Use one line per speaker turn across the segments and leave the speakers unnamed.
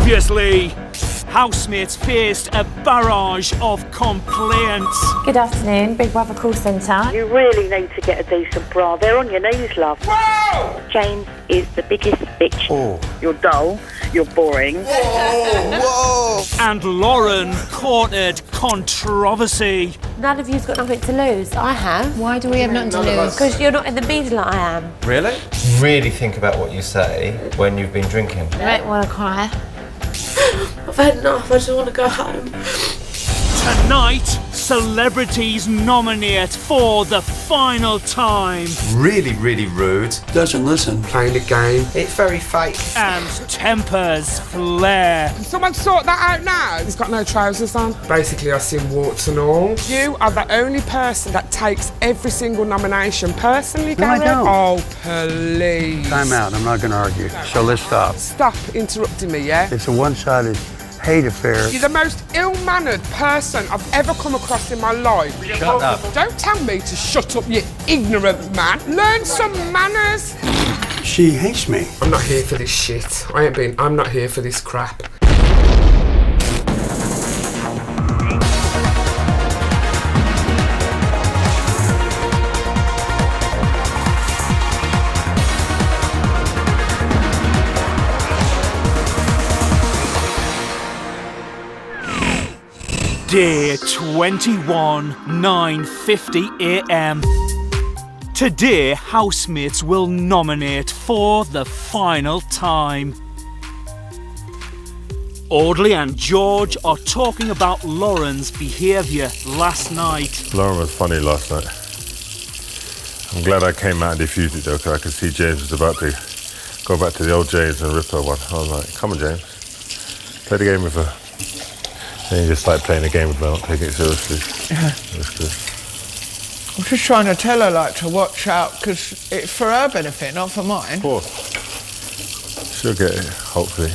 Previously, housemates faced a barrage of complaints.
Good afternoon, Big Brother call centre.
You really need to get a decent bra. They're on your knees, love.
Whoa!
James is the biggest bitch.
Oh.
You're dull, you're boring.
Whoa!
And Lauren courted controversy.
None of you's got nothing to lose. I have.
Why do we have nothing to lose?
Because you're not in the media like I am.
Really?
Really think about what you say when you've been drinking.
I don't want to cry. I've had enough, I just want to go home.
Tonight, celebrities nominate for the final time.
Really, really rude.
Doesn't listen.
Playing the game.
It's very fake.
And tempers flare.
Can someone sort that out now? He's got no trousers on. Basically, I've seen warts and all. You are the only person that takes every single nomination personally,
No, I
Gary.
don't.
Oh, please.
Time out. I'm not going to argue. So let's stop.
Stop interrupting me, yeah?
It's a one-sided hate affair.
You're the most ill-mannered person I've ever come across in my life.
Shut up.
Don't tell me to shut up, you ignorant man. Learn some manners.
She hates me.
I'm not here for this shit. I'm not here for this crap.
Day 21, 9:50 a.m. Today, housemates will nominate for the final time. Audley and George are talking about Lauren's behaviour last night.
Lauren was funny last night. I'm glad I came out and defused it though, because I could see James was about to go back to the old James and rip her one. I was like, come on, James. Play the game with her. And he just started playing the game with her, not taking it seriously.
Yeah.
It was good.
I'm just trying to tell her, like, to watch out, because it's for her benefit, not for mine.
Of course. She'll get it, hopefully.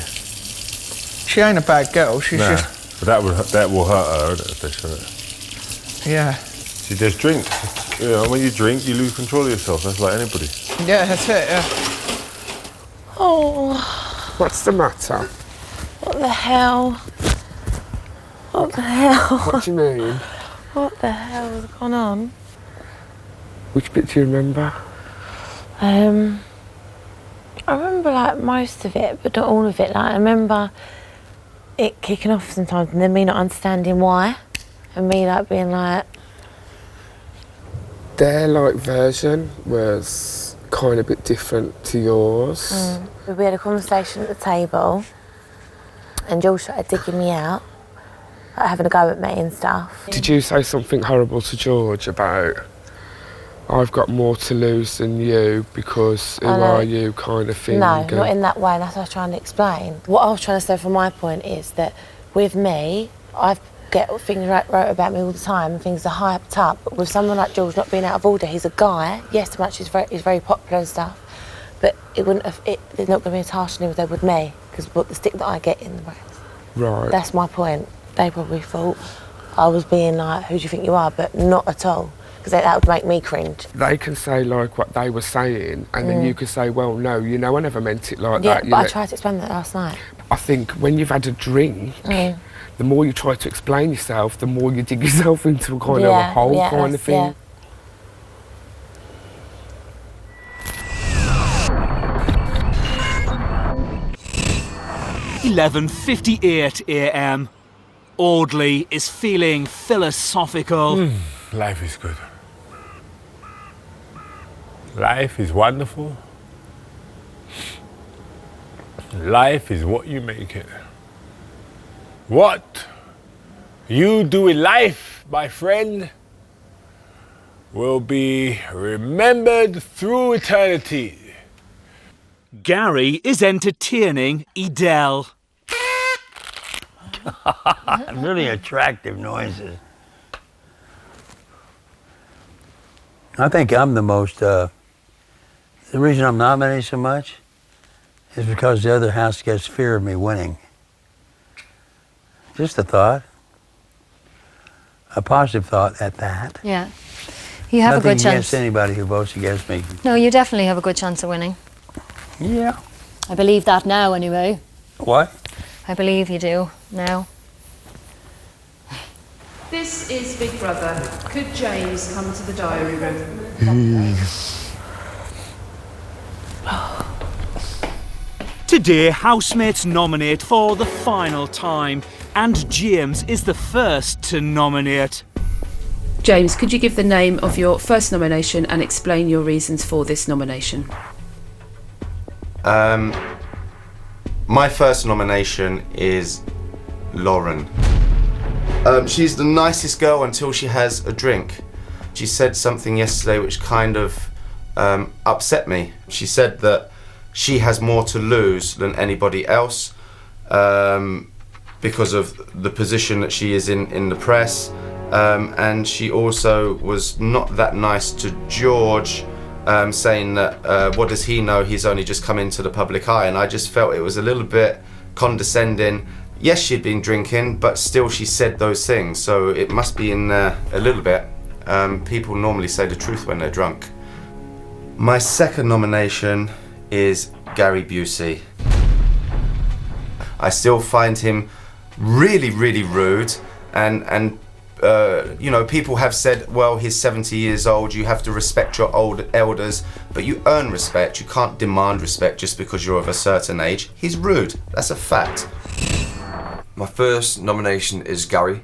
She ain't a bad girl, she's
Nah,
just...
but that will hurt her, shouldn't it?
Yeah.
She just drinks. You know, when you drink, you lose control of yourself. That's like anybody.
Yeah, that's it, yeah.
Oh,
What's the matter?
what the hell? What the hell?
What do you mean?
What the hell has gone on?
Which bit do you remember?
I remember like most of it, but not all of it. Like I remember it kicking off sometimes, and then me not understanding why, and me like being like,
Their like version was kind of a bit different to yours.
We had a conversation at the table, and George started digging me out, like having a go at me and stuff.
Did you say something horrible to George about I've got more to lose than you because who
I know.
are you kind of thing?
No, not in that way, and that's what I was trying to explain. What I was trying to say from my point is that with me, I get things wrote about me all the time and things are hyped up. But with someone like George not being out of order, he's a guy, yes, much he's very popular and stuff, but it wouldn't have, they're not going to be as harsh on him as they would me, because the stick that I get in the press.
Right.
That's my point. They probably thought I was being like, who do you think you are? But not at all, because that would make me cringe.
They can say like what they were saying and then you can say, well, no, I never meant it like
Yeah,
that.
but I tried to explain that last night.
I think when you've had a drink, the more you try to explain yourself, the more you dig yourself into a kind of a hole kind of thing.
11:58 a.m. Audley is feeling philosophical.
Life is good. Life is wonderful. Life is what you make it. What you do in life, my friend, will be remembered through eternity.
Gary is entertaining Edel.
Really attractive noises. I think I'm the most, the reason I'm nominated so much is because the other house gets fear of me winning. Just a thought. A positive thought at that.
Yeah. You have
Nothing
a good chance.
against anybody who votes against me.
No, you definitely have a good chance of winning.
Yeah.
I believe that now, anyway.
What?
I believe you do, now.
This is Big Brother. Could James come to the diary room?
Today, housemates nominate for the final time, and James is the first to nominate.
James, could you give the name of your first nomination and explain your reasons for this nomination?
My first nomination is Lauren. She's the nicest girl until she has a drink. She said something yesterday which kind of upset me. She said that she has more to lose than anybody else because of the position that she is in the press. And she also was not that nice to George, saying that what does he know, he's only just come into the public eye. And I just felt it was a little bit condescending. Yes, she'd been drinking, but still she said those things, so it must be in there a little bit. People normally say the truth when they're drunk. My second nomination is Gary Busey. I still find him really, really rude, and you know, people have said, well, he's 70 years old, you have to respect your old elders, but you earn respect. You can't demand respect just because you're of a certain age. He's rude, that's a fact.
My first nomination is Gary.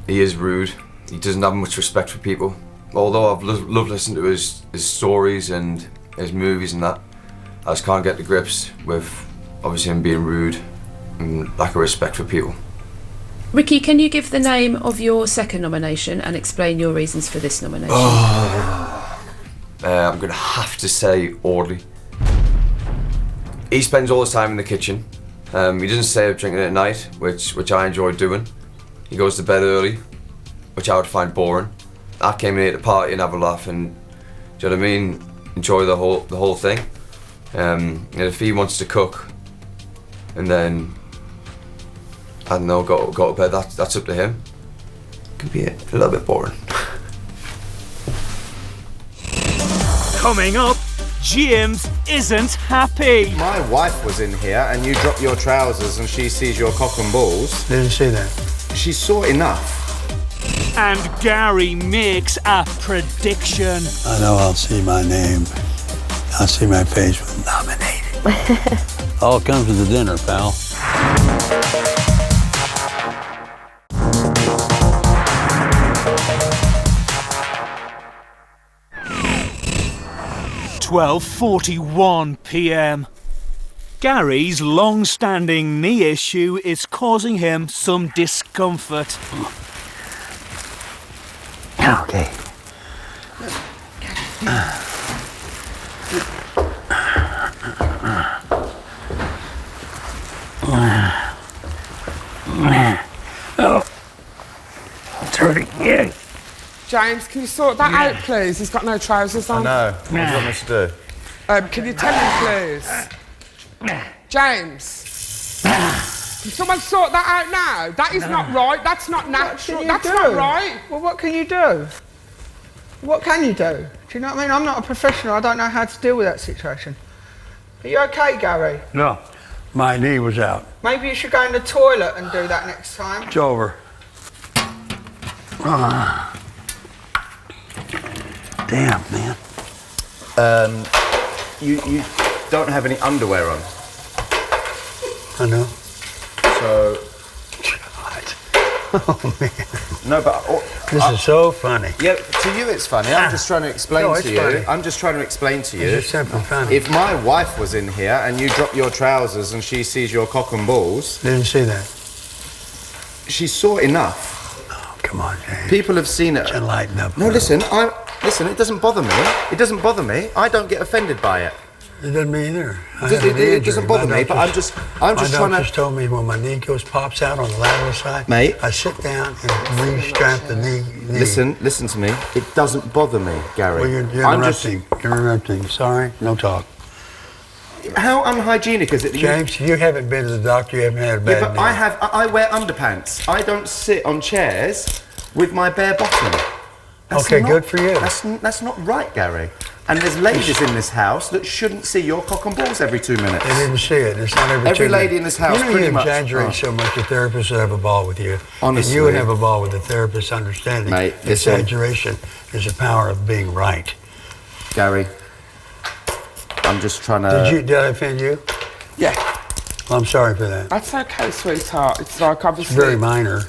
He is rude. He doesn't have much respect for people. Although I've loved listening to his stories and his movies and that, I just can't get to grips with obviously him being rude and lack of respect for people.
Ricky, can you give the name of your second nomination and explain your reasons for this nomination?
I'm going to have to say Audley. He spends all his time in the kitchen. He doesn't stay up drinking at night, which I enjoy doing. He goes to bed early, which I would find boring. I came in here to party and have a laugh and, do you know what I mean, enjoy the whole thing. And if he wants to cook and then, I don't know, go to bed, that's up to him. Could be a little bit boring.
Coming up, James isn't happy.
My wife was in here and you drop your trousers and she sees your cock and balls.
Didn't see that.
She saw enough.
And Gary makes a prediction.
I know I'll see my name. I'll see my face when nominated. All comes with the dinner, pal.
(12:41 p.m). Gary's long-standing knee issue is causing him some discomfort.
Okay. Oh, it's hurting. Yeah.
James, can you sort that out, please? He's got no trousers on.
I know. What do you want me to do?
Can you tell him, please? James. Can someone sort that out now? That is not right. That's not natural. That's not right.
Well, what can you do? What can you do? Do you know what I mean? I'm not a professional. I don't know how to deal with that situation. Are you okay, Gary?
No, my knee was out.
Maybe you should go in the toilet and do that next time.
It's over. Damn, man.
You don't have any underwear on.
I know.
So.
God. Oh, man.
No, but.
This is so funny.
Yeah, to you it's funny. I'm just trying to explain
No,
to
it's
you.
funny.
I'm just trying to explain to you.
It's just simply funny.
If my wife was in here and you drop your trousers and she sees your cock and balls.
Didn't see that.
She saw enough.
Oh, come on, James.
People have seen it.
Lighten up.
No, listen, it doesn't bother me. It doesn't bother me. I don't get offended by it.
It doesn't me either.
It doesn't bother me, but I'm just
my
trying to.
doctors told me when my knee pops out on the lateral side,
mate,
I sit down and re-strap the knee.
Listen to me. It doesn't bother me, Gary.
Well, you're interrupting. You're interrupting. Sorry, no talk.
How unhygienic is it?
James, you haven't been to the doctor. You haven't had a bad
but
knee.
I wear underpants. I don't sit on chairs with my bare bottom.
Okay, good for you.
That's not right, Gary. And there's ladies in this house that shouldn't see your cock and balls every 2 minutes.
They didn't see it. It's not every 2 minutes.
Every lady in this house,
you know,
pretty
you
much.
exaggerate so much. The therapist would have a ball with you.
Honestly.
And you would have a ball with the therapist understanding.
Mate, listen.
Exaggeration is the power of being right.
Gary, I'm just trying to...
Did I offend you?
Yeah.
Well, I'm sorry for that.
That's okay, sweetheart. It's like obviously...
It's very minor.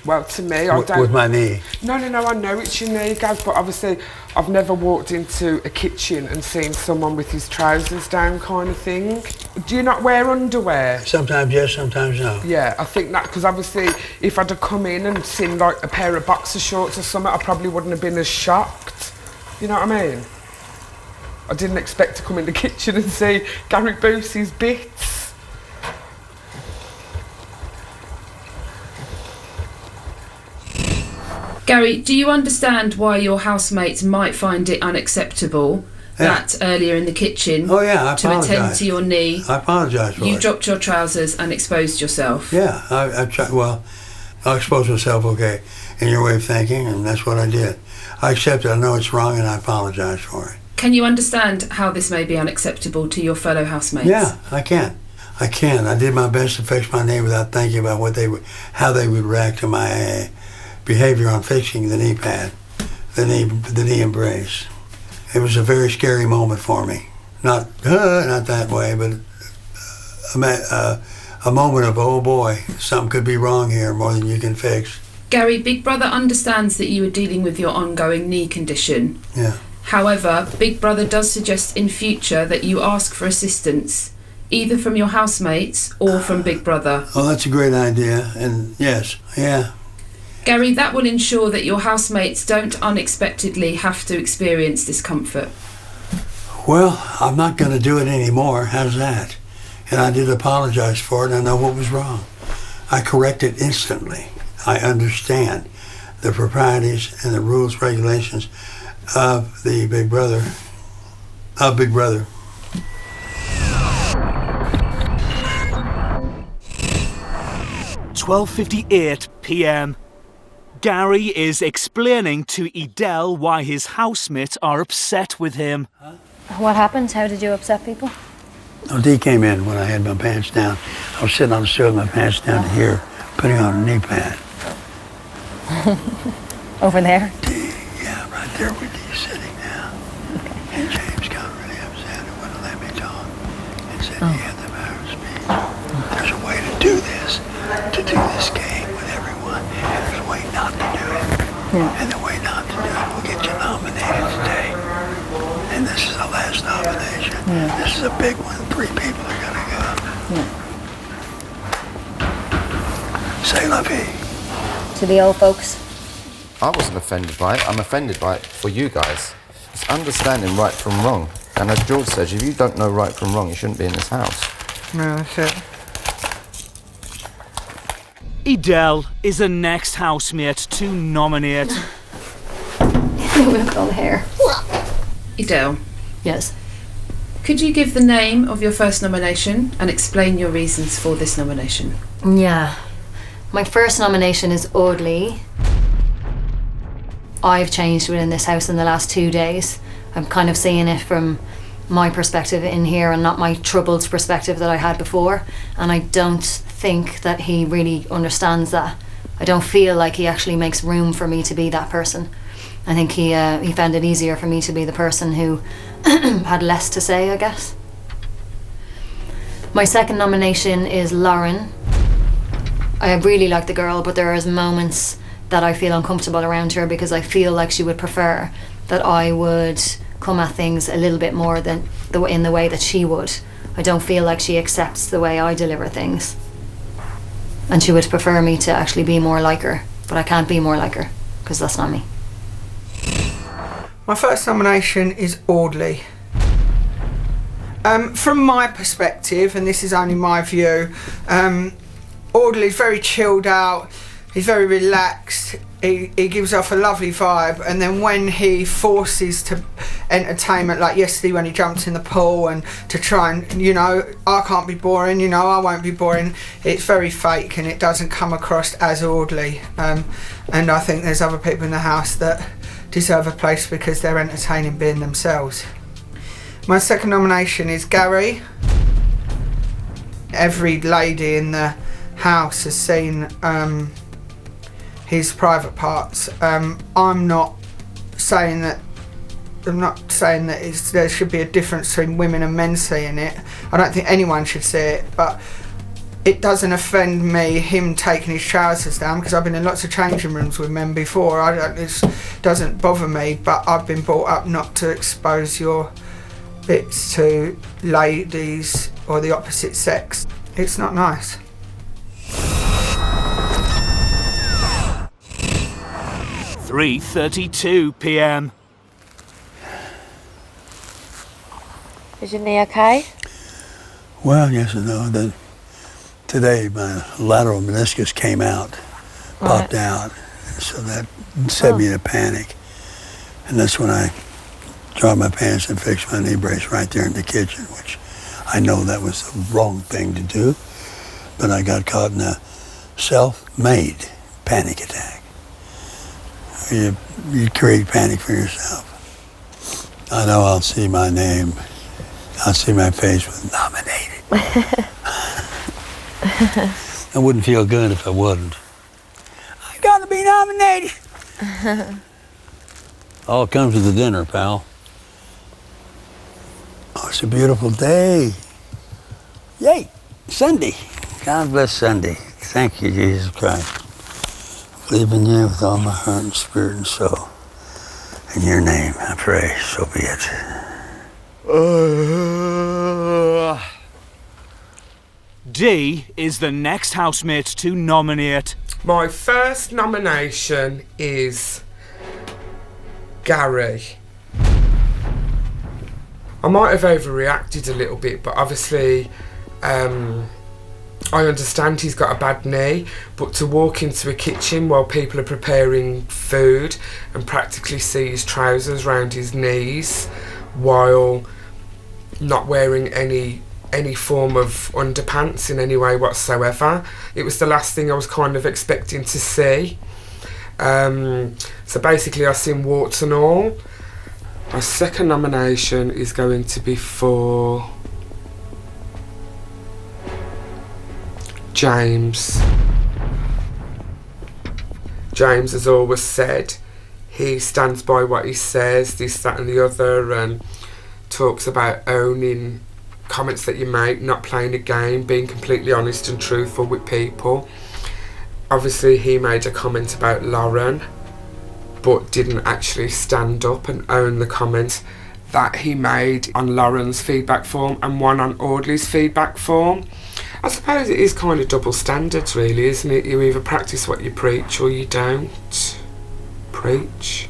Well, to me, I don't...
With my knee.
No, I know it's your knee, Gav, but obviously I've never walked into a kitchen and seen someone with his trousers down kind of thing. Do you not wear underwear?
Sometimes yes, sometimes no.
Yeah, I think that, because obviously if I'd have come in and seen like a pair of boxer shorts or something, I probably wouldn't have been as shocked. You know what I mean? I didn't expect to come in the kitchen and see Gary Busey's bits.
Gary, do you understand why your housemates might find it unacceptable that earlier in the kitchen
I
to attend to your knee,
I apologise for
you
it.
dropped your trousers and exposed yourself?
Yeah, I tried. Well, I exposed myself, okay, in your way of thinking, and that's what I did. I accept it. I know it's wrong, and I apologise for it.
Can you understand how this may be unacceptable to your fellow housemates?
Yeah, I can. I did my best to fix my knee without thinking about how they would react to my behavior on fixing the knee pad, the knee embrace. It was a very scary moment for me. Not that way, but a moment of, oh boy, something could be wrong here more than you can fix.
Gary, Big Brother understands that you are dealing with your ongoing knee condition.
Yeah.
However, Big Brother does suggest in future that you ask for assistance, either from your housemates or from Big Brother.
Oh, that's a great idea, and yes, yeah.
Gary, that will ensure that your housemates don't unexpectedly have to experience discomfort.
Well, I'm not going to do it anymore. How's that? And I did apologize for it, and I know what was wrong. I correct it instantly. I understand the proprieties and the rules, regulations of the Big Brother,
12:58 p.m. Gary is explaining to Edel why his housemates are upset with him.
What happened? How did you upset people?
Oh, Dee came in when I had my pants down. I was sitting on the stool with my pants down to here, putting on a knee pad.
Over there?
Dee, yeah, right there where Dee's sitting now. Okay. And James got really upset and wouldn't let me talk. And said he had the power to speak. There's a way to do this game with everyone. And there's a way not to do it. Yeah. And the way not to do it will get you nominated today. And this is the last nomination. Yeah. This is a big one. 3 people are gonna go. Yeah. Say la vie.
To the old folks.
I wasn't offended by it. I'm offended by it for you guys. It's understanding right from wrong. And as George says, if you don't know right from wrong, you shouldn't be in this house.
No, that's it.
Edel is the next housemate to nominate.
We've got hair.
Edel.
Yes.
Could you give the name of your first nomination and explain your reasons for this nomination?
Yeah. My first nomination is Audley. I've changed within this house in the last 2 days. I'm kind of seeing it from my perspective in here and not my troubled perspective that I had before. And I don't think that he really understands that. I don't feel like he actually makes room for me to be that person. I think he found it easier for me to be the person who had less to say, I guess. My second nomination is Lauren. I really like the girl, but there is moments that I feel uncomfortable around her because I feel like she would prefer that I would come at things a little bit more than in the way that she would. I don't feel like she accepts the way I deliver things. And she would prefer me to actually be more like her, but I can't be more like her because that's not me.
My first nomination is Audley. From my perspective, and this is only my view, Audley's very chilled out, he's very relaxed, he gives off a lovely vibe, and then when he forces to entertainment, like yesterday when he jumped in the pool and to try and, I can't be boring, I won't be boring, it's very fake and it doesn't come across as Audley. And I think there's other people in the house that deserve a place because they're entertaining being themselves. My second nomination is Gary. Every lady in the house has seen his private parts. I'm not saying that there should be a difference between women and men seeing it. I don't think anyone should see it, but it doesn't offend me, him taking his trousers down, because I've been in lots of changing rooms with men before. It doesn't bother me, but I've been brought up not to expose your bits to ladies or the opposite sex. It's not nice.
(3:32 p.m)
Is your knee okay?
Well, yes and no. Today my lateral meniscus came out, popped out, so that set me in a panic. And that's when I dropped my pants and fixed my knee brace right there in the kitchen, which I know that was the wrong thing to do, but I got caught in a self-made panic attack. You create panic for yourself. I know I'll see my name, I'll see my face with nominated. I wouldn't feel good if I wasn't. I gotta be nominated. All comes with the dinner, pal. Oh, it's a beautiful day. Yay, Sunday. God bless Sunday. Thank you, Jesus Christ. I believe in you with all my heart and spirit and soul. In your name, I pray, so be it.
D is the next housemate to nominate.
My first nomination is Gary. I might have overreacted a little bit, but obviously I understand he's got a bad knee, but to walk into a kitchen while people are preparing food and practically see his trousers round his knees while not wearing any form of underpants in any way whatsoever, it was the last thing I was kind of expecting to see. So basically I seen warts and all. My second nomination is going to be for James. James has always said he stands by what he says, this, that and the other, and talks about owning comments that you make, not playing a game, being completely honest and truthful with people. Obviously he made a comment about Lauren, but didn't actually stand up and own the comments that he made on Lauren's feedback form and one on Audley's feedback form. I suppose it is kind of double standards really, isn't it? You either practice what you preach or you don't preach.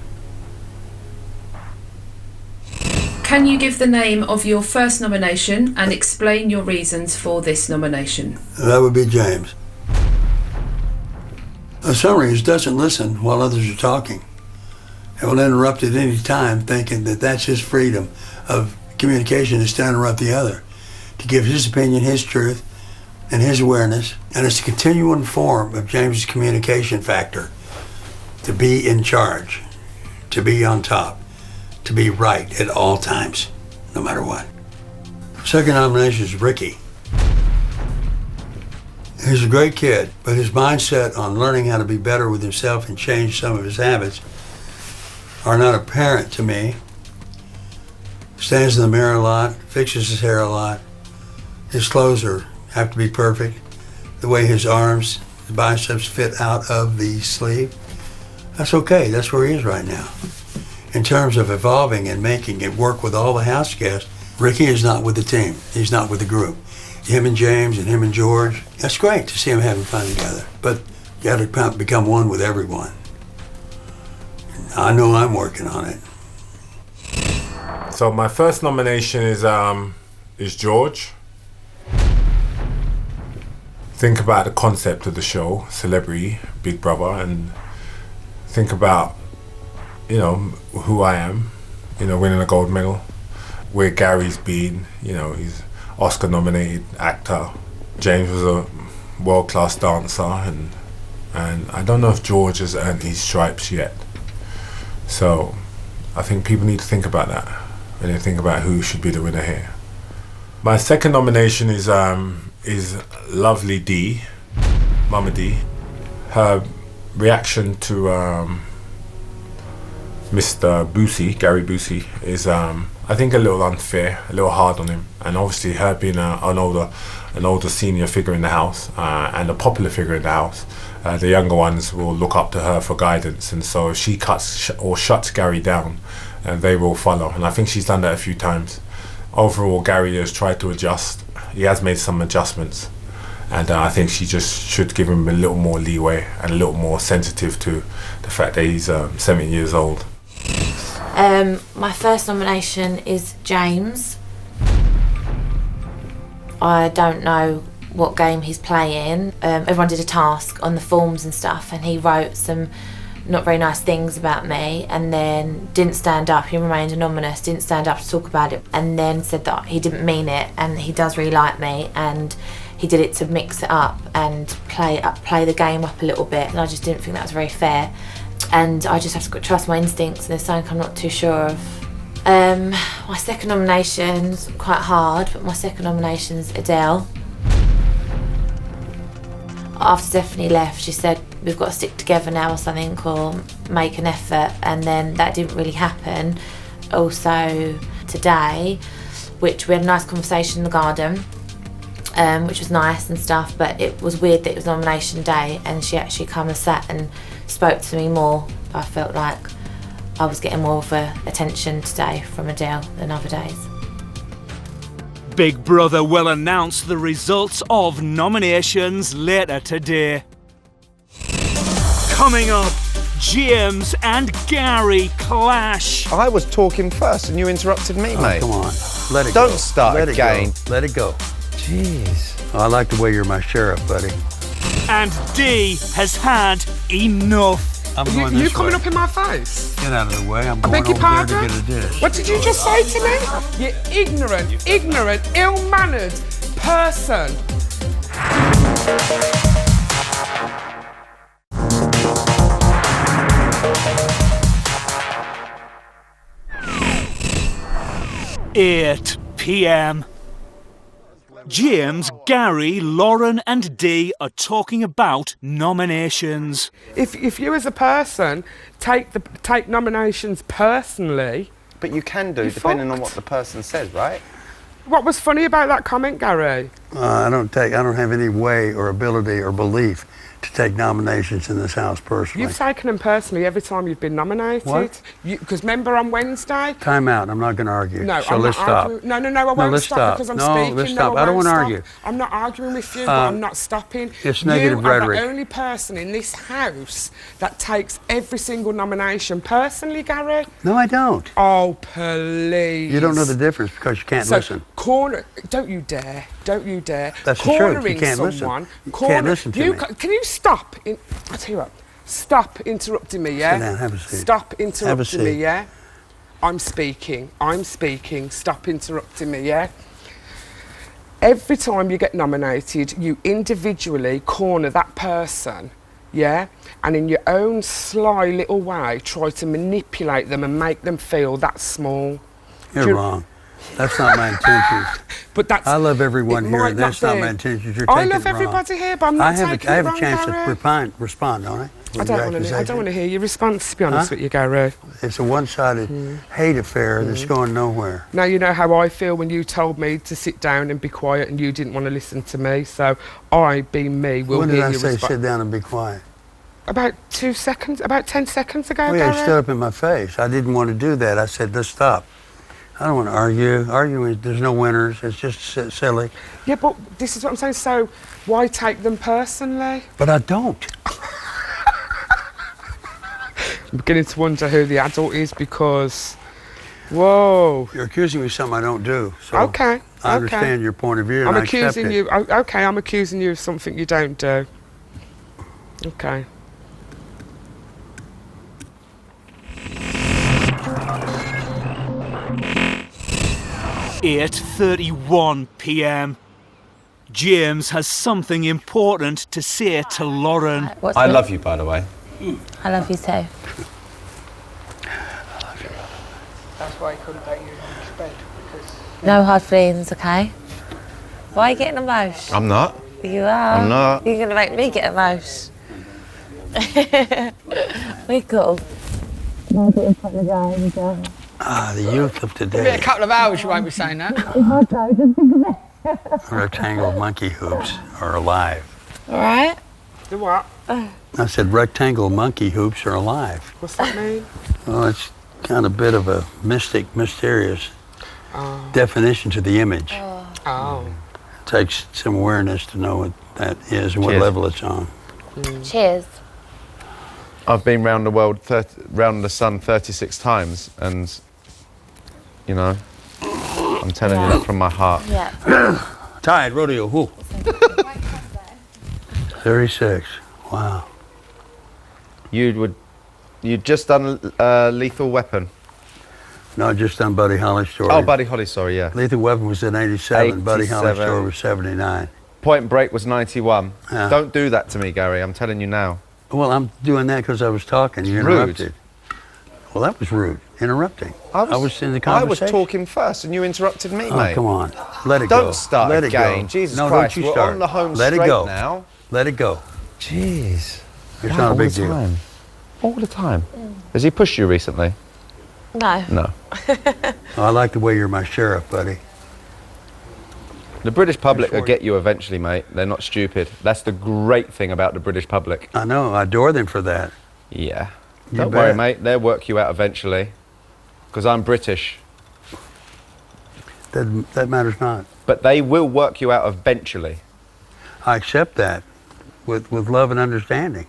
Can you give the name of your first nomination and explain your reasons for this nomination?
That would be James. For some reason, doesn't listen while others are talking. It will interrupt at any time, thinking that that's his freedom of communication, is to interrupt the other, to give his opinion, his truth, and his awareness. And it's a continuing form of James's communication factor, to be in charge, to be on top, to be right at all times, no matter what. Second nomination is Ricky. He's a great kid, but his mindset on learning how to be better with himself and change some of his habits are not apparent to me. Stands in the mirror a lot, fixes his hair a lot. His clothes have to be perfect. The way his arms, the biceps fit out of the sleeve. That's okay, that's where he is right now. In terms of evolving and making it work with all the house guests, Ricky is not with the team. He's not with the group. Him and James and him and George, that's great to see them having fun together. But you got to become one with everyone. I know I'm working on it.
So my first nomination is George. Think about the concept of the show, Celebrity, Big Brother, and think about, you know, who I am, you know, winning a gold medal, where Gary's been, you know, he's Oscar-nominated actor. James was a world-class dancer, and I don't know if George has earned his stripes yet. So I think people need to think about that when they think about who should be the winner here. My second nomination is Lovely D, Mama D. Her reaction to Mr. Busey, Gary Busey, is I think a little unfair, a little hard on him, and obviously her being an older senior figure in the house and a popular figure in the house, the younger ones will look up to her for guidance, and so if she cuts or shuts Gary down, they will follow, and I think she's done that a few times. Overall, Gary has tried to adjust. He has made some adjustments, and I think she just should give him a little more leeway and a little more sensitive to the fact that he's 70 years old.
My first nomination is James. I don't know what game he's playing. Everyone did a task on the forms and stuff, and he wrote some not very nice things about me, and then didn't stand up. He remained anonymous, didn't stand up to talk about it, and then said that he didn't mean it, and he does really like me, and he did it to mix it up and play the game up a little bit, and I just didn't think that was very fair. And I just have to trust my instincts, and there's something I'm not too sure of. My second nomination's quite hard, but my second nomination's Adele. After Stephanie left, she said, we've got to stick together now or something, or make an effort, and then that didn't really happen. Also today, which we had a nice conversation in the garden, which was nice and stuff, but it was weird that it was nomination day and she actually come and sat and spoke to me more. I felt like I was getting more of attention today from Adele than other days.
Big Brother will announce the results of nominations later today. Coming up, James and Gary clash.
I was talking first and you interrupted me, mate.
Come on, let it
Don't
go.
start
let
again.
It go. Let it go.
Jeez.
I like the way you're my sheriff, buddy.
And D has had enough.
I'm going this
You coming
way.
up in my face?
Get out of the way. I'm
I
going
beg your
over there to
pardon?
get a dish.
What did you just say to me? You ignorant, ill-mannered person.
(8 p.m) James, Gary, Lauren and Dee are talking about nominations.
If you as a person take nominations personally...
But you can do, depending on what the person says, right?
What was funny about that comment, Gary?
I don't have any way or ability or belief to take nominations in this house personally.
You've taken them personally every time you've been nominated.
What?
Because remember on Wednesday?
Time out. I'm not going to argue.
No,
so
I'm
let's
not
stop.
arguing. No, I won't
let's
stop because I'm speaking.
Let's stop. I don't want to argue.
I'm not arguing with you, but I'm not stopping.
It's negative rhetoric.
You are the only person in this house that takes every single nomination personally, Gary.
No, I don't.
Oh, please.
You don't know the difference because you can't listen.
Don't you dare. Don't you dare.
That's the truth. You can't
someone,
listen. You can't listen to me.
Can you stop? I'll tell you what. Stop interrupting me, yeah?
Sit down, have a seat.
Stop interrupting me,
seat.
yeah? I'm speaking. Stop interrupting me, yeah? Every time you get nominated, you individually corner that person, yeah? And in your own sly little way, try to manipulate them and make them feel that small.
You're wrong. That's not my intentions.
But that's...
I love everyone here, and that's not my intentions. You're taking
I
it
love
wrong.
everybody here, but I'm not taking it wrong,
I have a chance
Gary.
to respond, don't I?
I don't want to hear your response, to be honest with you, Gary.
It's a one-sided hate affair that's going nowhere.
Now you know how I feel when you told me to sit down and be quiet and you didn't want to listen to me, so I, being me, will
when
hear
did
your
I say
response.
sit down and be quiet?
About 2 seconds, about 10 seconds ago,
Oh yeah,
Gary.
you stood up in my face. I didn't want to do that. I said, let's stop. I don't want to argue. Arguing, there's no winners. It's just silly.
Yeah, but this is what I'm saying, so why take them personally?
But I don't.
I'm beginning to wonder who the adult is because, whoa.
You're accusing me of something I don't do. So
Okay.
I understand your point of view.
I'm
and I accept
accusing
it.
you. Okay, I'm accusing you of something you don't do. Okay.
(8:31 p.m) James has something important to say to Lauren.
I love you, by the way.
I love you too.
why he couldn't let you in his bed, because...
No hard feelings, okay? Why are you getting emotional?
I'm not.
You are.
I'm not.
You're gonna make me get emotional. We're cool.
The youth of
Give it
today.
a couple of hours, you won't be saying that.
Rectangle monkey hoops are alive.
All right.
The what?
I said rectangle monkey hoops are alive.
What's that mean?
Well, it's kind of a bit of a mysterious definition to the image.
Oh.
It takes some awareness to know what that is and what
Cheers.
level it's on.
Cheers.
I've been round the world, round the sun 36 times, and, you know, I'm telling you that from my heart.
Yeah.
Tide rodeo, who? 36. Wow.
You'd just done Lethal Weapon.
No, I just done Buddy Holly story.
Oh, Buddy Holly, sorry, yeah.
Lethal Weapon was in 87. Buddy Holly
87.
story was 79.
Point Break was 91.
Yeah.
Don't do that to me, Gary. I'm telling you now.
Well, I'm doing that because I was talking. You
Rude.
interrupted. Well, that was rude. Interrupting. I was in the
I was
conversation.
talking first, and you interrupted me,
Oh,
mate.
come on. Let it go.
Don't start
Let it
again.
go.
Jesus
no,
Christ,
don't you
we're
start.
on the home
Let
straight
it go.
now.
Let it go.
Jeez.
It's
Why
not a
all
big
the
deal.
time? All the time. Has he pushed you recently?
No.
No.
I like the way you're my sheriff, buddy.
The British public will get you eventually, mate. They're not stupid. That's the great thing about the British public.
I know. I adore them for that.
Yeah.
You
Don't worry,
bet.
mate. They'll work you out eventually. Because I'm British.
That matters not.
But they will work you out eventually.
I accept that with love and understanding.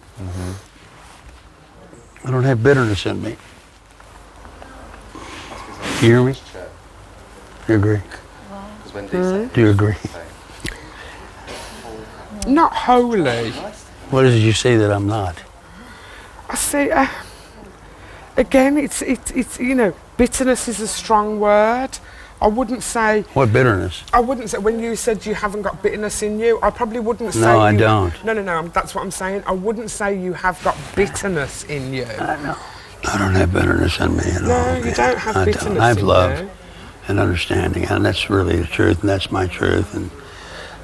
I don't have bitterness in me. You hear me? You agree? Do you agree?
Not wholly.
What is it you say that I'm not?
I see. Again, it's you know, bitterness is a strong word. I wouldn't say.
What bitterness?
I wouldn't say when you said you haven't got bitterness in you. I probably wouldn't say.
No, I
you-
don't.
No. That's what I'm saying. I wouldn't say you have got bitterness in you.
I don't have bitterness in me at all.
No, you don't have
I
bitterness
I have
in
love
you.
and understanding, and that's really the truth, and that's my truth, and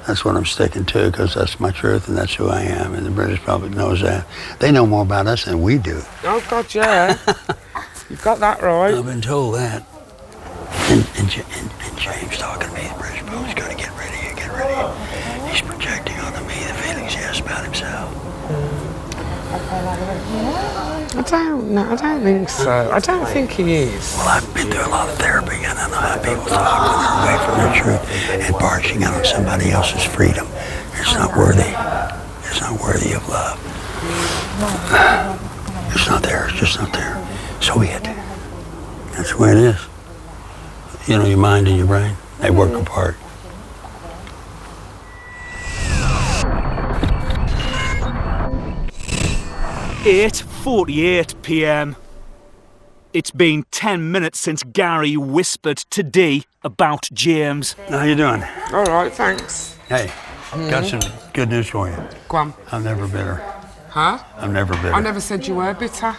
that's what I'm sticking to, because that's my truth, and that's who I am, and the British public knows that. They know more about us than we do.
Oh God, yeah. You've got that right.
I've been told that. And James talking to me, the British public's got to get ready. He's projecting onto me the feelings he has about himself.
I don't think so. I don't think he is.
Well, I've been through a lot of therapy, and I know how people talk when they're away from their truth and barging out on somebody else's freedom. It's not worthy. It's not worthy of love. It's not there. It's just not there. So be it. That's the way it is. You know, your mind and your brain, they work apart.
Eight 48 p.m. It's been 10 minutes since Gary whispered to Dee about James.
How you doing?
All right, thanks.
Hey, got some good news for you.
Go on.
I'm never bitter.
Huh?
I'm never bitter.
I never said you were bitter.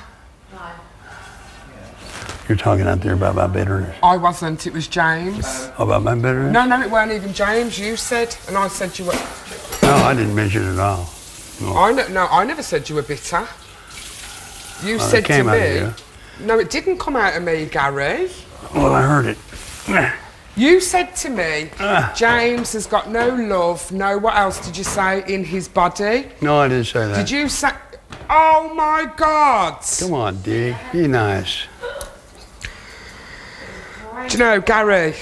You're talking out there about my bitterness.
I wasn't. It was James.
About my bitterness?
No, it weren't even James. You said, and I said you were.
No, I didn't mention it at all.
I never said you were bitter. You
Well, it
said to
came out of
me. No, it didn't come out of me, Gary.
Well, I heard it.
You said to me, James has got no love, no, what else did you say, in his body?
No, I didn't say that.
Did you say, oh my God.
Come on, Dee. Be nice.
Do you know, Gary?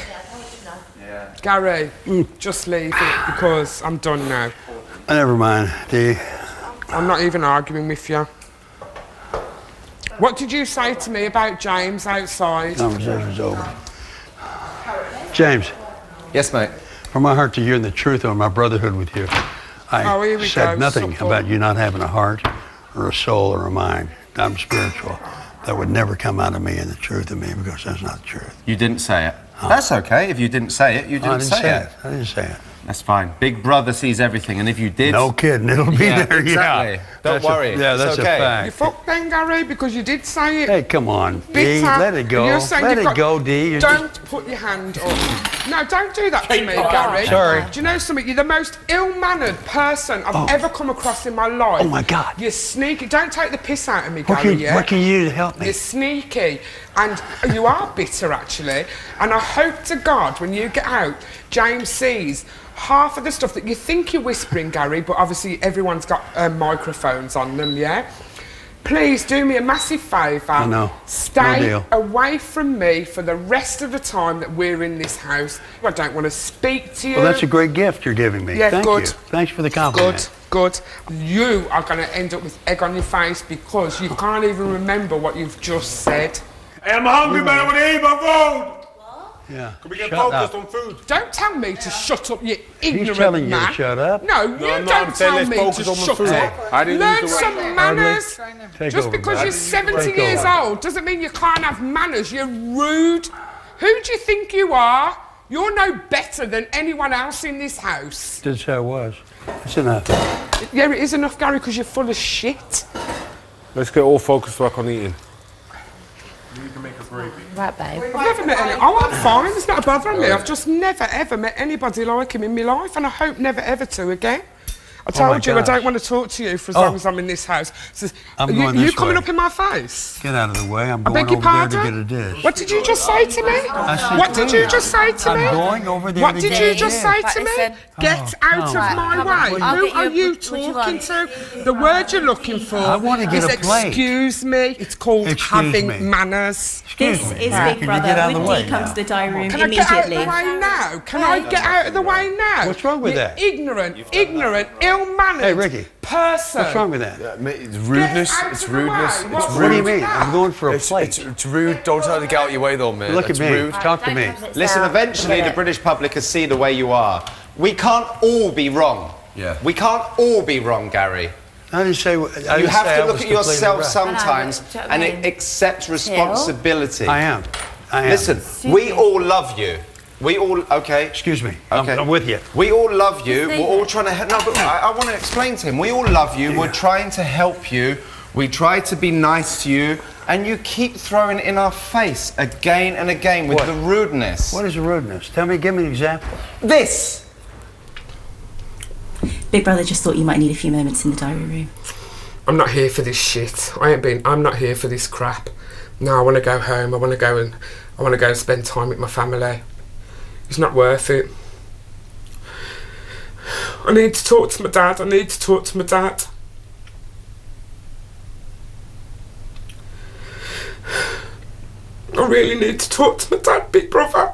Gary, just leave it because I'm done now.
Never mind, Dee.
I'm not even arguing with you. What did you say to me about James outside?
Conversation's over. James.
Yes, mate.
From my heart to you and the truth of my brotherhood with you,
Oh, here
I
we
said
go,
nothing
supple.
about you not having a heart or a soul or a mind. I'm spiritual. That would never come out of me in the truth of me, because that's not the truth.
You didn't say it. That's okay. If you didn't say it, you
I
didn't say it.
I didn't say it.
That's fine. Big brother sees everything, and if you did...
No kidding, it'll be there,
exactly.
yeah.
Don't worry.
That's
it's okay.
a fact.
You fucked then, Gary, because you did say it.
Hey, come on, D,
Bitter.
let it go.
You're saying
Let
you've
it
got-
go, D. You're
Don't put your hand up. No, don't do that to me, Gary.
Sorry.
Do you know something? You're the most ill-mannered person I've ever come across in my life.
Oh, my God.
You're sneaky. Don't take the piss out of me,
What
Gary,
can,
yeah?
what can you do to help me?
You're sneaky. And you are bitter, actually. And I hope to God, when you get out, James sees half of the stuff that you think you're whispering, Gary, but obviously everyone's got microphones on them, yeah? Please do me a massive favour.
I know. No
Stay
deal.
away from me for the rest of the time that we're in this house. I don't want to speak to you.
Well, that's a great gift you're giving me.
Yeah,
Thank
good.
you. Thanks for the compliment.
Good. You are going to end up with egg on your face because you can't even remember what you've just said.
Hey, I'm hungry, man. I want to eat my food.
Yeah.
Can we get
Shut
focused
up.
on food?
Don't tell me to shut up, you ignorant
He's telling
man.
you to shut up.
No, you
I'm
don't
saying
tell
let's
me
focus
to
on the
shut
food.
up.
I didn't
Learn
use the
some
word.
manners.
Take
Just
over,
because
man.
you're 70
Take
years
over.
old doesn't mean you can't have manners. You're rude. Who do you think you are? You're no better than anyone else in this house.
That's how it was. That's enough.
Yeah, it is enough, Gary, because you're full of shit.
Let's get all focused back on eating.
Right, babe.
I've never met any. Oh, I'm fine. It's not a bother on me. I've just never ever met anybody like him in my life, and I hope never ever to again. I told you I
gosh.
don't want to talk to you for as long as I'm in this house. So,
I'm
you,
going
you
this
coming
way.
up in my face?
Get out of the way. I'm
I
going
beg your
over there to
pardon?
get a dish.
What did you just say to me?
said
What did
go.
you just say to me?
I'm going over there
What
to
did
get
you
a
just
dish.
say
Right,
to me?
listen.
Get out of
Right,
my
come on.
way.
I'll
Who
get
are
you-
you
what you
talking
want?
to? The word you're looking for
I wanna get
is
a plate.
excuse me. It's called
Excuse
having
me.
manners.
Excuse
This
me.
is
Right,
Big
can you
Brother.
get out of
Would
the way
D come
now?
to the diary room
Can I get out of
immediately?
the way now? Can I get out of the way now?
What's wrong with
You
that?
Ignorant, ill-mannered
Hey, Ricky.
person.
What's wrong with that?
It's rudeness.
Get out
It's
of the
rudeness.
way.
It's
What
What do you
rude.
mean? I'm going for a plate.
It's rude. Don't try to get out of your way, though, man.
Look
That's
at me.
rude.
Talk to me.
Listen, eventually the British public will see the way you are. We can't all be wrong.
Yeah.
We can't all be wrong, Gary.
I didn't say.
You have to look at yourself sometimes
I know, but do you know what I
and
mean?
accept responsibility.
I am.
Listen, we all love you. We all, okay.
Excuse me.
Okay.
I'm with you.
We all love you.
Just
We're
say
all
that.
trying to help. No, but I want to explain to him. We all love you. We're trying to help you. We try to be nice to you. And you keep throwing it in our face again and again with
What?
the rudeness.
What is the rudeness? Tell me. Give me an example.
This.
Big Brother just thought you might need a few moments in the diary room.
I'm not here for this shit. I'm not here for this crap. No, I want to go home. I want to go and spend time with my family. It's not worth it. I need to talk to my dad. I really need to talk to my dad, Big Brother.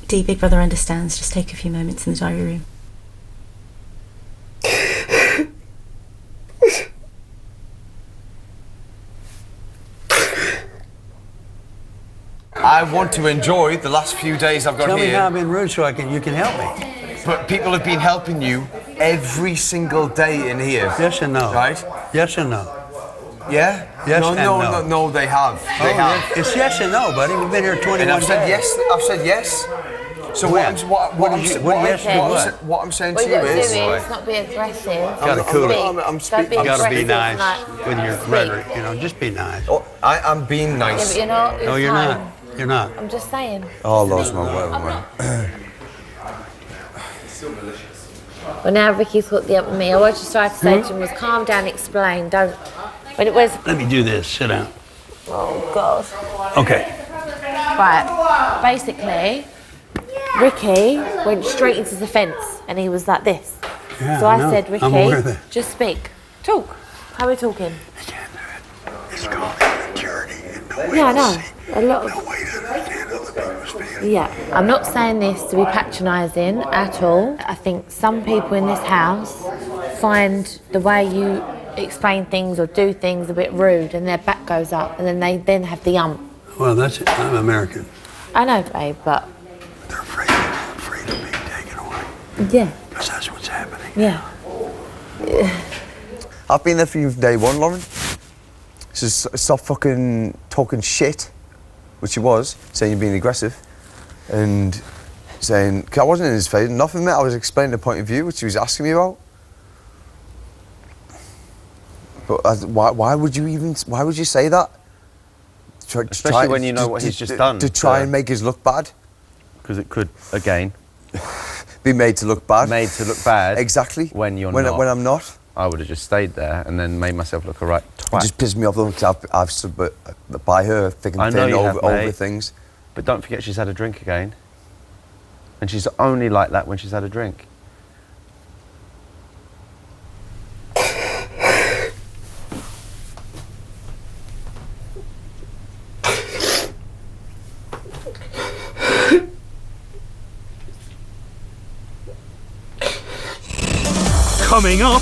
D, Big Brother understands. Just take a few moments in the diary room.
I want to enjoy the last few days I've got
Tell me
here.
how I've been rude so you can help me.
But people have been helping you every single day in here.
Yes and no.
Right?
Yes and no.
Yeah?
Yes
no,
and
no,
no.
no, no, they have. They have.
yeah. It's yes and no, buddy. We've been here 21
And I've said
days.
yes. I've said yes. So
When?
what I'm
yes to
what I'm saying
What
to
you
you
got to do
is.
is not be aggressive.
Gotta cool it.
I'm
Don't
speaking.
be
You gotta be
aggressive,
nice
like,
with your
speak.
rhetoric. You know, just be nice.
Oh, I'm being
Yeah,
nice.
but you're not.
No,
it's
you're
fine.
not. You're not.
I'm just saying.
Oh, those my word, man.
Well, now Ricky's hooked the up with me. All I just tried to say to him was calm down, explain. Don't. When it was.
Let me do this. Sit down.
Oh, God.
Okay.
Right. Basically, Ricky went straight into the fence and he was like this.
Yeah,
So I
know.
said,
I'm aware of
Ricky,
that.
just speak. Talk. How are we talking?
I can't do it. It's called immaturity and no way
Yeah, I
to
know.
see.
A lot
No
of.
way to understand other people's feelings.
Yeah, I'm not saying this to be patronising at all. I think some people in this house find the way you explain things or do things a bit rude and their back goes up and then they then have the
Well, that's it. I'm American.
I know, babe, but
They're afraid of being taken away.
yeah,
Because that's what's happening.
yeah.
I've been there for you from day one, Lauren. So stop fucking talking shit, which you was, saying you're being aggressive, and saying, 'cause I wasn't in his face, nothing, mate. I was explaining the point of view which he was asking me about. But why would you say that?
Especially when you know what he's just done.
To try and make us look bad.
Because it could, again...
be made to look bad.
Made to look bad.
Exactly.
When you're
when
not.
When I'm not.
I would have just stayed there and then made myself look a right twat.
It just pissed me off though, because I've stood by her thick and thin over things.
But don't forget she's had a drink again. And she's only like that when she's had a drink.
Coming up,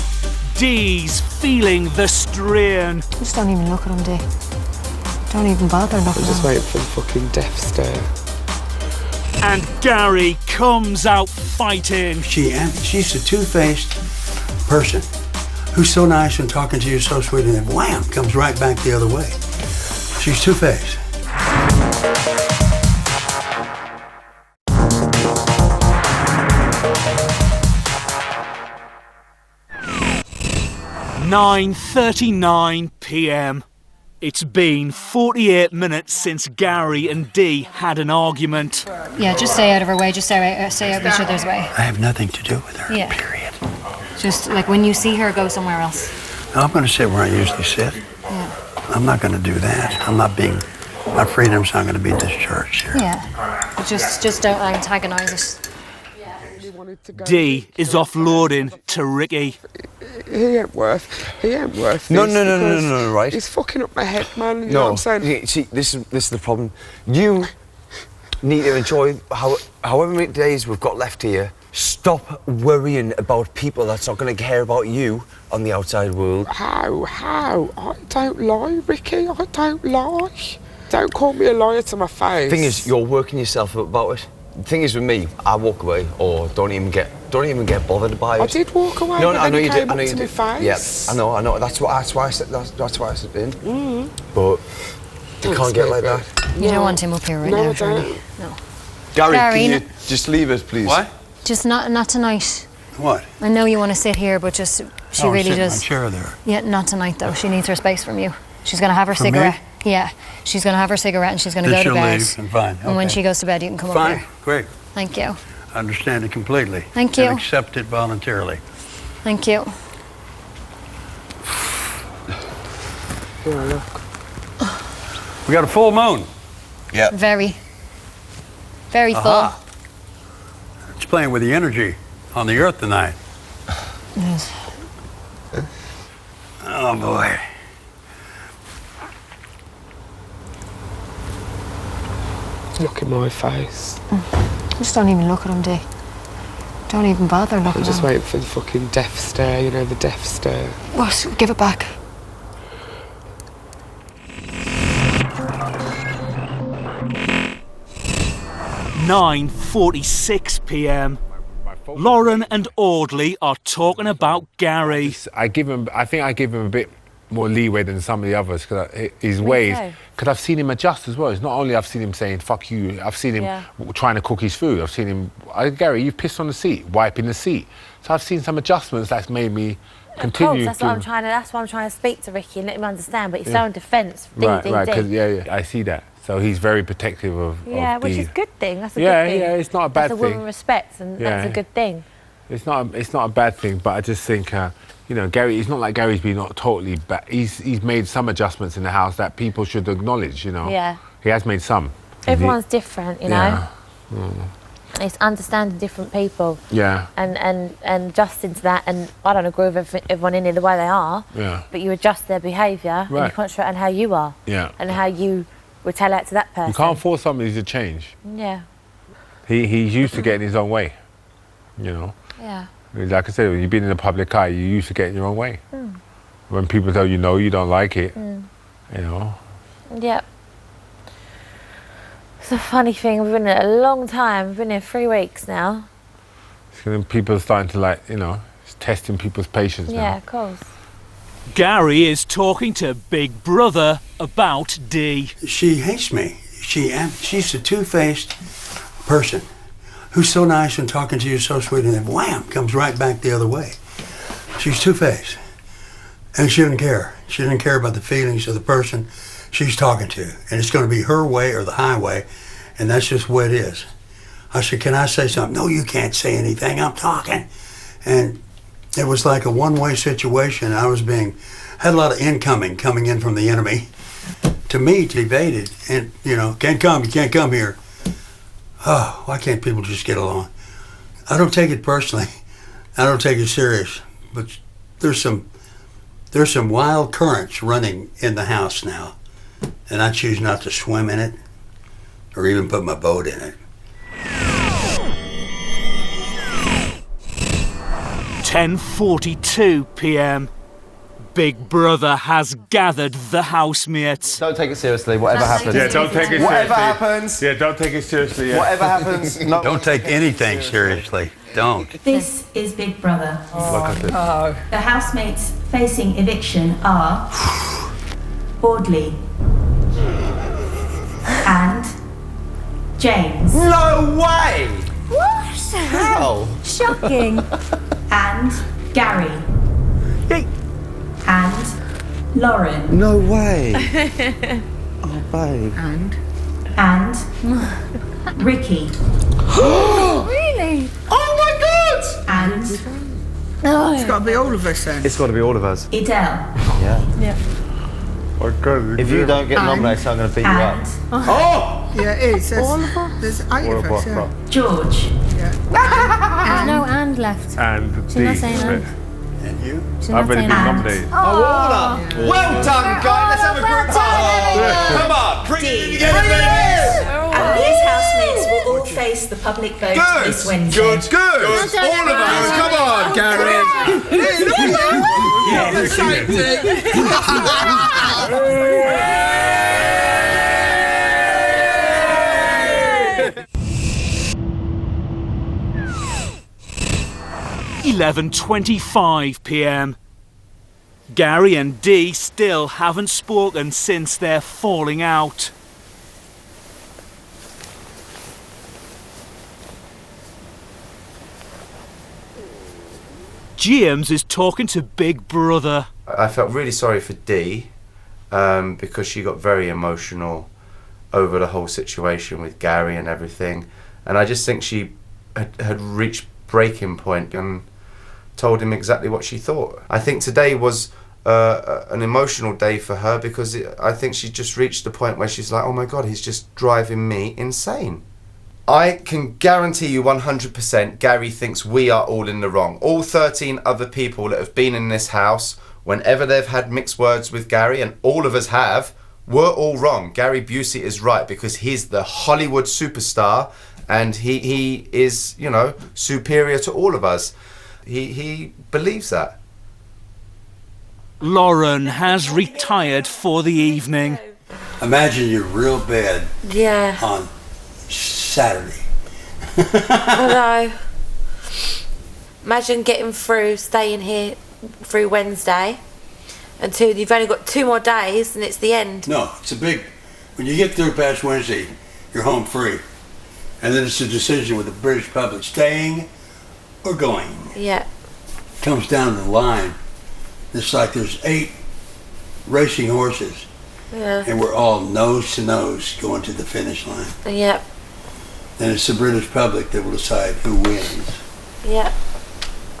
Dee's feeling the strain.
Just don't even look at him, Dee. Don't even bother looking at him.
I'm just waiting for the fucking death stare.
And Gary comes out fighting.
She's a two-faced person who's so nice and talking to you so sweet, and then wham, comes right back the other way. She's two-faced.
(9:39 p.m). It's been 48 minutes since Gary and Dee had an argument.
Yeah, just stay out of her way. Just stay out of each other's way.
I have nothing to do with her,
Yeah.
period.
Just like when you see her, go somewhere else.
I'm going to sit where I usually sit.
Yeah.
I'm not going to do that. My freedom's not going to be discharged here.
Yeah. But just don't antagonise it.
Dee is offloading to Ricky.
He ain't worth
No,
this.
right.
He's fucking up my head, man. You know what I'm saying?
See, this is the problem. You need to enjoy however many days we've got left here. Stop worrying about people that's not going to care about you on the outside world.
How? I don't lie, Ricky. I don't lie. Don't call me a liar to my face.
The thing is, you're working yourself up about it. The thing is with me, I walk away or don't even get bothered by it.
I did walk away.
No,
but
I know
then
you
came
did. I know
up
you
to
did.
my face.
Yeah, I know. That's why I said. That's why I said in.
Mm.
But you can't get like that.
You don't want him up here right
No,
now,
I
surely.
don't.
No.
Gary,
Gary,
can you just leave us, please?
What?
Just not tonight.
What?
I know you want to sit here, but just she really
sit in
does.
my chair there.
Yeah, not tonight though. She needs her space from you. She's gonna have her
From me?
cigarette. Yeah, she's gonna have her cigarette and she's gonna go to
She'll
bed.
leave, and fine.
And when
okay.
she goes to bed, you can come
Fine,
up here.
great.
Thank you.
I understand it completely.
Thank you.
And accept it voluntarily.
Thank you.
Yeah, look.
We got a full moon.
Yeah.
Very full.
Aha. It's playing with the energy on the earth tonight.
Yes.
Oh boy.
Look in my face.
Just don't even look at him, Dee. Don't even bother looking
I'm
at
just
him.
waiting for the fucking death stare, you know, the death stare.
What? Give it back.
(9:46 p.m). Lauren and Audley are talking about Gary.
I think I give him a bit more leeway than some of the others because his ways. Because I've seen him adjust as well. It's not only I've seen him saying "fuck you." I've seen him trying to cook his food. I've seen him. Gary, you've pissed on the seat, wiping the seat. So I've seen some adjustments that's made me continue.
That's why I'm trying to speak to Ricky and let him understand. But he's so in defence.
Right. Because I see that. So he's very protective of.
Yeah,
of
which
Dee.
is a good thing. That's a good thing.
Yeah, it's not a bad
that's
thing.
a woman respects, and that's a good thing.
It's not a bad thing, but I just think, Gary. It's not like Gary's been not totally bad. He's made some adjustments in the house that people should acknowledge.
Yeah.
He has made some.
Everyone's different, you know.
Yeah. Mm.
It's understanding different people.
Yeah.
And adjusting to that. And I don't agree with everyone in here the way they are.
Yeah.
But you adjust their behaviour and you
Right.
concentrate on how you are.
Yeah.
And how you retaliate to that person.
You can't force somebody to change.
Yeah.
He's used to getting his own way.
Yeah.
Like I said, when you've been in the public eye, you're used to getting your own way.
Mm.
When people tell you no, you don't like it.
Yep. It's a funny thing. We've been here a long time. We've been here 3 weeks now.
People are starting to it's testing people's patience now.
Yeah, of course.
Gary is talking to Big Brother about Dee.
She hates me. She's a two-faced person who's so nice and talking to you so sweet, and then wham, comes right back the other way. She's two-faced. And she didn't care. She didn't care about the feelings of the person she's talking to. And it's going to be her way or the highway, and that's just what it is. I said, can I say something? No, you can't say anything. I'm talking. And it was like a one-way situation. I had a lot of incoming coming in from the enemy to me to evade it. And, you know, you can't come here. Oh, why can't people just get along? I don't take it personally. I don't take it serious. But there's some wild currents running in the house now. And I choose not to swim in it or even put my boat in it.
10:42 p.m. Big Brother has gathered the housemates.
Don't take it seriously, whatever happens.
Yeah, don't take it seriously.
Whatever happens.
Yeah, don't take it seriously. Yeah.
Whatever happens. No.
Don't take anything seriously. Don't.
This is Big Brother.
Oh.
The housemates facing eviction are Audley and James.
No way!
What?
How?
Shocking. And Gary. And Lauren.
No way. Oh, babe.
And Ricky.
Really?
Oh my God!
And
It's got to be all of us then.
It's got to be all of us.
Idel.
Yeah.
Oh, God.
If you don't get nominated, I'm going to beat you up.
Oh! Yeah, it is.
All of us?
There's 8 of us, yeah.
George.
There's no and left.
And
She's not saying and.
And you?
She's
I've
not
already
saying
been
and.
nominated.
Oh, order! Well done, guys. Let's have a group party. Come on, bring it together, baby.
And these housemates will all face the public vote this Wednesday.
Good. All of us. Come on, Gary.
Yeah, the same thing.
11:25 p.m. Gary and Dee still haven't spoken since their falling out. James is talking to Big Brother.
I felt really sorry for Dee because she got very emotional over the whole situation with Gary and everything, and I just think she had reached breaking point and told him exactly what she thought. I think today was an emotional day for her because I think she just reached the point where she's like, oh my God, he's just driving me insane. I can guarantee you 100% Gary thinks we are all in the wrong. All 13 other people that have been in this house, whenever they've had mixed words with Gary, and all of us have, we're all wrong. Gary Busey is right because he's the Hollywood superstar and he is, you know, superior to all of us. He believes that.
Lauren has retired for the evening.
Imagine you're real bad on Saturday.
I know. Imagine getting through, staying here through Wednesday until you've only got 2 more days and it's the end.
No, it's a big... When you get through past Wednesday, you're home free. And then it's a decision with the British public, staying or going.
Yeah.
Comes down the line. It's like there's 8 racing horses.
Yeah.
And we're all nose to nose going to the finish line.
Yep.
And it's the British public that will decide who wins.
Yep.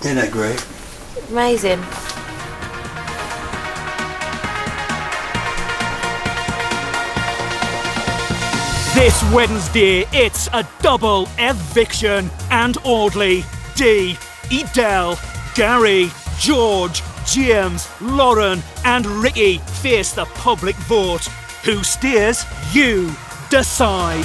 Isn't that great?
Amazing.
This Wednesday, it's a double eviction, and Audley, Dee, Idel, Gary, George, James, Lauren and Ricky face the public vote. Who steers? You decide.